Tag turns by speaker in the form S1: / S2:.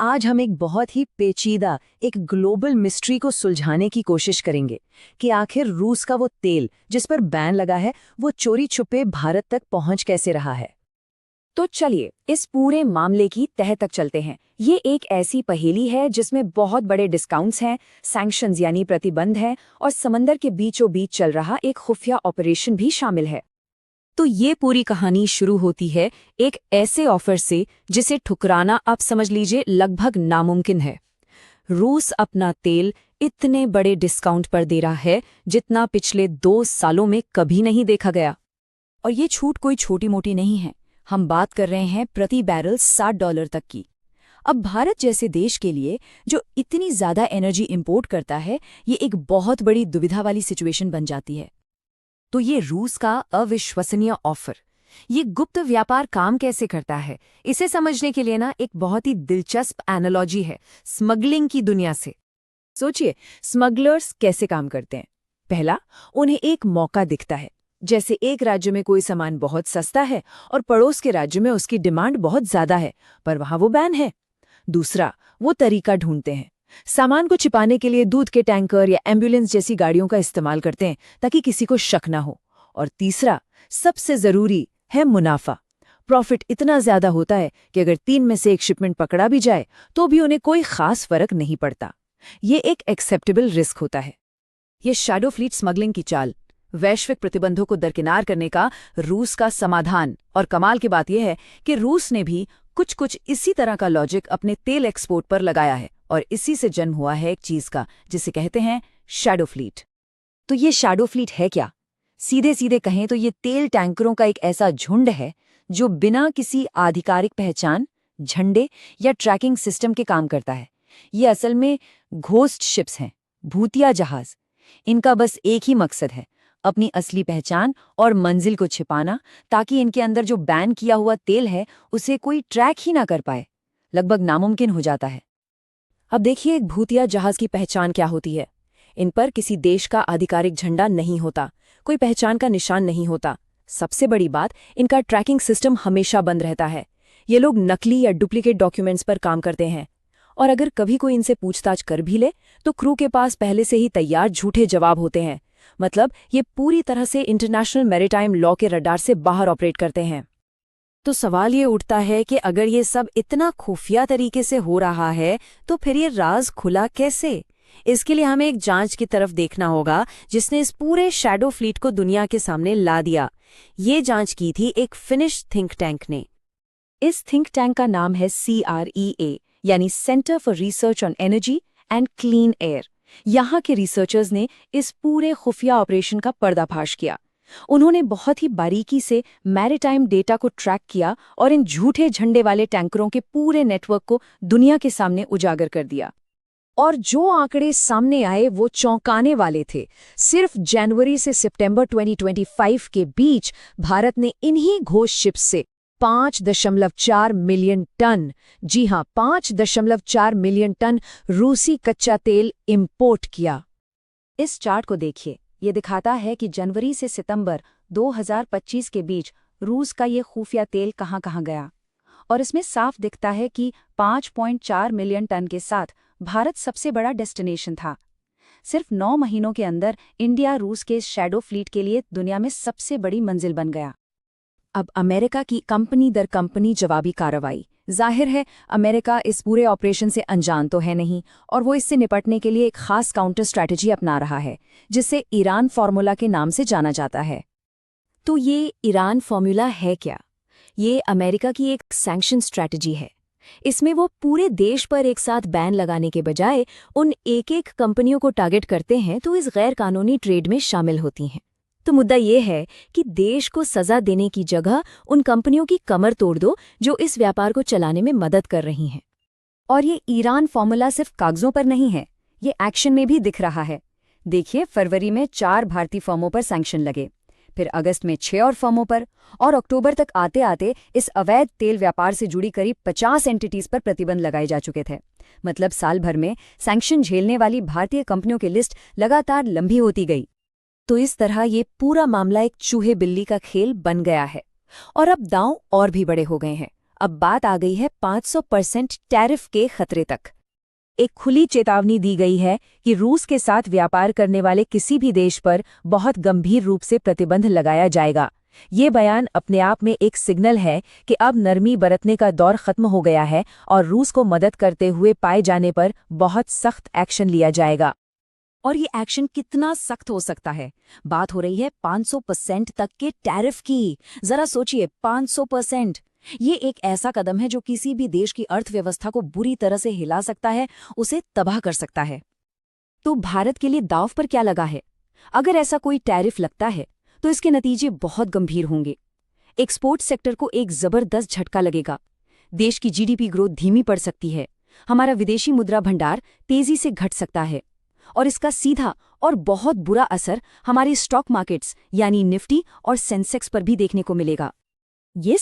S1: आज हम एक बहुत ही पेचीदा एक ग्लोबल मिस्ट्री को सुलझाने की कोशिश करेंगे कि आखिर रूस का वो तेल जिस पर बैन लगा है वो चोरी छुपे भारत तक पहुंच कैसे रहा है।
S2: तो चलिए इस पूरे मामले की तह तक चलते हैं। ये एक ऐसी पहेली है जिसमें बहुत बड़े डिस्काउंट्स हैं, सैंक्शंस यानी प्रतिबंध हैं और समंदर के बीचों बीच चल रहा एक खुफिया ऑपरेशन भी शामिल है। तो ये पूरी कहानी शुरू होती है एक ऐसे ऑफर से जिसे ठुकराना आप समझ लीजिए लगभग नामुमकिन है। रूस अपना तेल इतने बड़े डिस्काउंट पर दे रहा है जितना पिछले 2 सालों में कभी नहीं देखा गया। और ये छूट कोई छोटी मोटी नहीं है, हम बात कर रहे हैं प्रति बैरल $60 तक की। अब भारत जैसे देश के लिए जो इतनी ज़्यादा एनर्जी इंपोर्ट करता है, ये एक बहुत बड़ी दुविधा वाली सिचुएशन बन जाती है। तो ये रूस का अविश्वसनीय ऑफर, ये गुप्त व्यापार काम कैसे करता है, इसे समझने के लिए ना एक बहुत ही दिलचस्प एनालॉजी है स्मगलिंग की दुनिया से। सोचिए स्मगलर्स कैसे काम करते हैं। पहला, उन्हें एक मौका दिखता है, जैसे एक राज्य में कोई सामान बहुत सस्ता है और पड़ोस के राज्य में उसकी डिमांड बहुत ज्यादा है पर वहां वो बैन है। दूसरा, वो तरीका ढूंढते हैं, सामान को छिपाने के लिए दूध के टैंकर या एम्बुलेंस जैसी गाड़ियों का इस्तेमाल करते हैं ताकि किसी को शक ना हो। और तीसरा, सबसे जरूरी है मुनाफा। प्रॉफिट इतना ज्यादा होता है कि अगर 3 में से एक शिपमेंट पकड़ा भी जाए तो भी उन्हें कोई खास फर्क नहीं पड़ता। ये एक एक्सेप्टेबल रिस्क होता है। ये शैडो फ्लीट स्मगलिंग की चाल, वैश्विक प्रतिबंधों को दरकिनार करने का रूस का समाधान। और कमाल की बात यह है कि रूस ने भी कुछ इसी तरह का लॉजिक अपने तेल एक्सपोर्ट पर लगाया है और इसी से जन्म हुआ है एक चीज का जिसे कहते हैं शैडो फ्लीट। तो ये शैडो फ्लीट है क्या? सीधे सीधे कहें तो ये तेल टैंकरों का एक ऐसा झुंड है जो बिना किसी आधिकारिक पहचान, झंडे या ट्रैकिंग सिस्टम के काम करता है। ये असल में घोस्ट शिप्स हैं, भूतिया जहाज। इनका बस एक ही मकसद है, अपनी असली पहचान और मंजिल को छिपाना, ताकि इनके अंदर जो बैन किया हुआ तेल है उसे कोई ट्रैक ही ना कर पाए। लगभग नामुमकिन हो जाता है। अब देखिए एक भूतिया जहाज की पहचान क्या होती है। इन पर किसी देश का आधिकारिक झंडा नहीं होता, कोई पहचान का निशान नहीं होता। सबसे बड़ी बात, इनका ट्रैकिंग सिस्टम हमेशा बंद रहता है। ये लोग नकली या डुप्लीकेट डॉक्यूमेंट्स पर काम करते हैं और अगर कभी कोई इनसे पूछताछ कर भी ले तो क्रू के पास पहले से ही तैयार झूठे जवाब होते हैं। मतलब ये पूरी तरह से इंटरनेशनल मैरीटाइम लॉ के रडार से बाहर ऑपरेट करते हैं। तो सवाल ये उठता है कि अगर ये सब इतना खुफिया तरीके से हो रहा है तो फिर ये राज खुला कैसे? इसके लिए हमें एक जांच की तरफ देखना होगा जिसने इस पूरे शैडो फ्लीट को दुनिया के सामने ला दिया। ये जांच की थी एक फिनिश थिंक टैंक ने। इस थिंक टैंक का नाम है CREA यानी centre for research on energy and clean air. यहाँ के रिसर्चर्स ने इस पूरे खुफिया ऑपरेशन का पर्दाफाश किया। उन्होंने बहुत ही बारीकी से मैरीटाइम डेटा को ट्रैक किया और इन झूठे झंडे वाले टैंकरों के पूरे नेटवर्क को दुनिया के सामने उजागर कर दिया। और जो आंकड़े सामने आए वो चौंकाने वाले थे। सिर्फ जनवरी से सितंबर 2025 के बीच भारत ने इन्हीं घोस्ट शिप्स से 5.4 मिलियन टन, जी हां 5.4 मिलियन टन रूसी कच्चा तेल इंपोर्ट किया। इस चार्ट को देखिए, ये दिखाता है कि जनवरी से सितंबर 2025 के बीच रूस का ये खुफिया तेल कहां कहां गया। और इसमें साफ दिखता है कि 5.4 मिलियन टन के साथ भारत सबसे बड़ा डेस्टिनेशन था। सिर्फ 9 महीनों के अंदर इंडिया रूस के शैडो फ्लीट के लिए दुनिया में सबसे बड़ी मंजिल बन गया। अब अमेरिका की कंपनी दर कंपनी जवाबी कार्रवाई। जाहिर है अमेरिका इस पूरे ऑपरेशन से अनजान तो है नहीं और वो इससे निपटने के लिए एक खास काउंटर स्ट्रैटेजी अपना रहा है जिसे ईरान फॉर्मूला के नाम से जाना जाता है। तो ये ईरान फॉर्मूला है क्या? ये अमेरिका की एक सैंक्शन स्ट्रैटेजी है। इसमें वो पूरे देश पर एक साथ बैन लगाने के बजाय उन एक कंपनियों को टारगेट करते हैं तो इस गैर कानूनी ट्रेड में शामिल होती हैं। तो मुद्दा ये है कि देश को सजा देने की जगह उन कंपनियों की कमर तोड़ दो जो इस व्यापार को चलाने में मदद कर रही हैं। और ये ईरान फॉर्मूला सिर्फ कागजों पर नहीं है, ये एक्शन में भी दिख रहा है। देखिए फरवरी में 4 भारतीय फर्मों पर सैंक्शन लगे, फिर अगस्त में 6 और फर्मों पर, और अक्टूबर तक आते आते इस अवैध तेल व्यापार से जुड़ी करीब 50 एंटिटीज पर प्रतिबंध लगाए जा चुके थे। मतलब साल भर में सैंक्शन झेलने वाली भारतीय कंपनियों की लिस्ट लगातार लंबी होती गई। तो इस तरह ये पूरा मामला एक चूहे बिल्ली का खेल बन गया है। और अब दांव और भी बड़े हो गए हैं। अब बात आ गई है 500% टैरिफ के खतरे तक। एक खुली चेतावनी दी गई है कि रूस के साथ व्यापार करने वाले किसी भी देश पर बहुत गंभीर रूप से प्रतिबंध लगाया जाएगा। ये बयान अपने आप में एक सिग्नल है कि अब नरमी बरतने का दौर खत्म हो गया है और रूस को मदद करते हुए पाए जाने पर बहुत सख्त एक्शन लिया जाएगा।
S3: और ये एक्शन कितना सख्त हो सकता है? बात हो रही है 500% तक के टैरिफ की। जरा सोचिए, 500%। ये एक ऐसा कदम है जो किसी भी देश की अर्थव्यवस्था को बुरी तरह से हिला सकता है, उसे तबाह कर सकता है।
S2: तो भारत के लिए दांव पर क्या लगा है? अगर ऐसा कोई टैरिफ लगता है तो इसके नतीजे बहुत गंभीर होंगे। एक्सपोर्ट सेक्टर को एक जबरदस्त झटका लगेगा। देश की जीडीपी ग्रोथ धीमी पड़ सकती है। हमारा विदेशी मुद्रा भंडार तेजी से घट सकता है और इसका सीधा और बहुत बुरा असर हमारी स्टॉक मार्केट्स यानी निफ्टी और सेंसेक्स पर भी देखने को मिलेगा। ये